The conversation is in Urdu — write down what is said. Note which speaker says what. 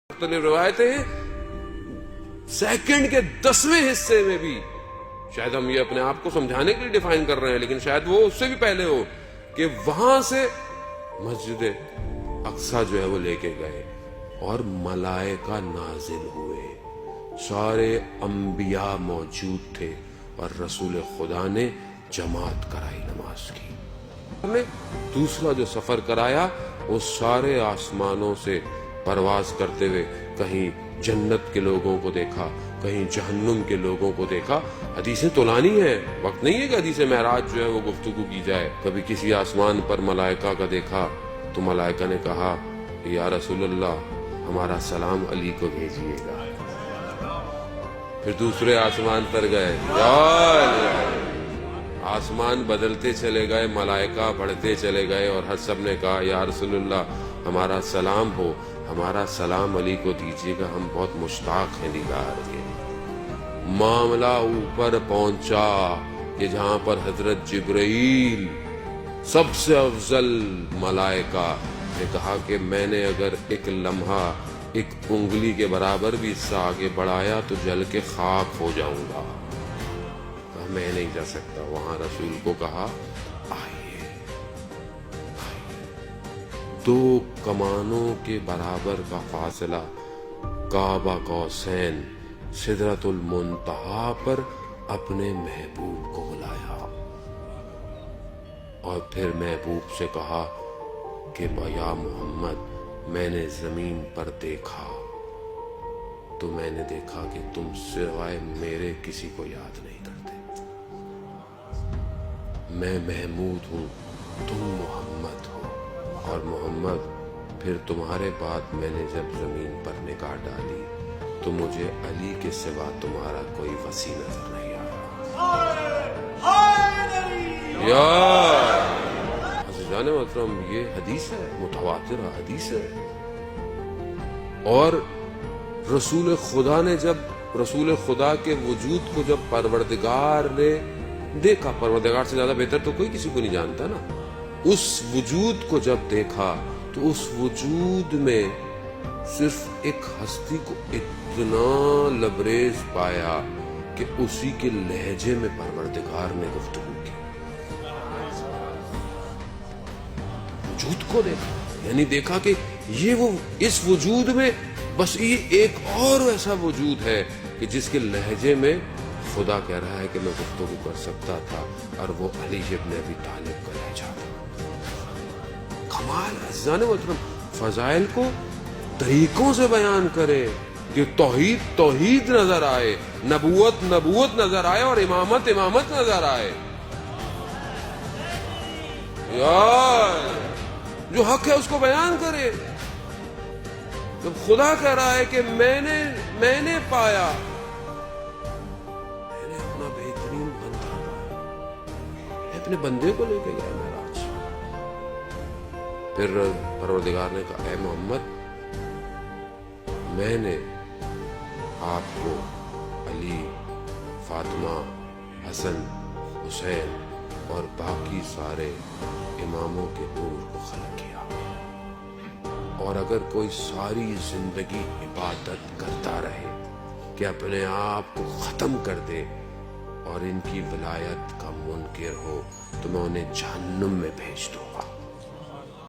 Speaker 1: مختلف روایتیں ہیں سیکنڈ کے 10ویں حصے میں بھی، شاید ہم یہ اپنے آپ کو سمجھانے کے لیے ڈیفائن کر رہے ہیں لیکن شاید وہ اس سے بھی پہلے ہو کہ وہاں سے مسجد اقصی جو ہے وہ لے کے گئے اور ملائکہ نازل ہوئے، سارے انبیاء موجود تھے اور رسول خدا نے جماعت کرائی نماز کی۔ نے دوسرا جو سفر کرایا وہ سارے آسمانوں سے پرواز کرتے ہوئے کہیں جنت کے لوگوں کو دیکھا، کہیں جہنم کے لوگوں کو دیکھا۔ حدیثیں طولانی ہیں، وقت نہیں ہے کہ حدیث معراج جو ہے وہ گفتگو کی جائے۔ کبھی کسی آسمان پر ملائکہ کا دیکھا تو ملائکہ نے کہا یا رسول اللہ ہمارا سلام علی کو بھیجیے گا۔ پھر دوسرے آسمان پر گئے، آسمان بدلتے چلے گئے، ملائکہ بڑھتے چلے گئے اور ہر سب نے کہا یا رسول اللہ ہمارا سلام ہو، ہمارا سلام علی کو دیجیے گا، ہم بہت مشتاق ہیں دیدار کے۔ معاملہ اوپر پہنچا کہ جہاں پر حضرت جبرائیل سب سے افضل ملائکہ نے کہا کہ میں نے اگر ایک لمحہ ایک انگلی کے برابر بھی اس سے آگے بڑھایا تو جل کے خاک ہو جاؤں گا، کہا میں نہیں جا سکتا۔ وہاں رسول کو کہا آئیے، دو کمانوں کے برابر کا فاصلہ کعبہ قوسین سدرۃ المنتہا پر اپنے محبوب کو بلایا اور پھر محبوب سے کہا کہ یا محمد میں نے زمین پر دیکھا تو میں نے دیکھا کہ تم سوائے میرے کسی کو یاد نہیں کرتے، میں محمود ہوں، تم محمد ہو، اور محمد پھر تمہارے بعد میں نے جب زمین پر نگاہ ڈالی تو مجھے علی کے سوا تمہارا کوئی وسیع نظر نہیں آیا۔ عزیزان محترم یہ حدیث ہے، متواتر حدیث ہے، اور رسول خدا نے جب رسول خدا کے وجود کو جب پروردگار نے دیکھا، پروردگار سے زیادہ بہتر تو کوئی کسی کو نہیں جانتا نا، اس وجود کو جب دیکھا تو اس وجود میں صرف ایک ہستی کو اتنا لبریز پایا کہ اسی کے لہجے میں پروردگار نے گفتگو کی، وجود کو دیکھا، یعنی دیکھا کہ یہ وہ اس وجود میں بس یہ ایک اور ایسا وجود ہے کہ جس کے لہجے میں خدا کہہ رہا ہے کہ میں گفتگو کر سکتا تھا، اور وہ علی ابن ابی طالب کا لہجہ تھا۔ کمال عزیزان محترم، فضائل کو طریقوں سے بیان کرے کہ توحید توحید نظر آئے، نبوت نبوت نظر آئے اور امامت امامت نظر آئے۔ یار جو حق ہے اس کو بیان کرے۔ جب خدا کہہ رہا ہے کہ میں نے پایا، میں نے اپنا بہترین بندہ پایا، میں اپنے بندے کو لے کے گیا معراج۔ پھر پروردگار نے کہا اے محمد میں نے آپ کو علی، فاطمہ، حسن، حسین اور باقی سارے اماموں کے نور کو خلق کیا، اور اگر کوئی ساری زندگی عبادت کرتا رہے کہ اپنے آپ کو ختم کر دے اور ان کی ولایت کا منکر ہو تو میں انہیں جہنم میں بھیج دوں گا۔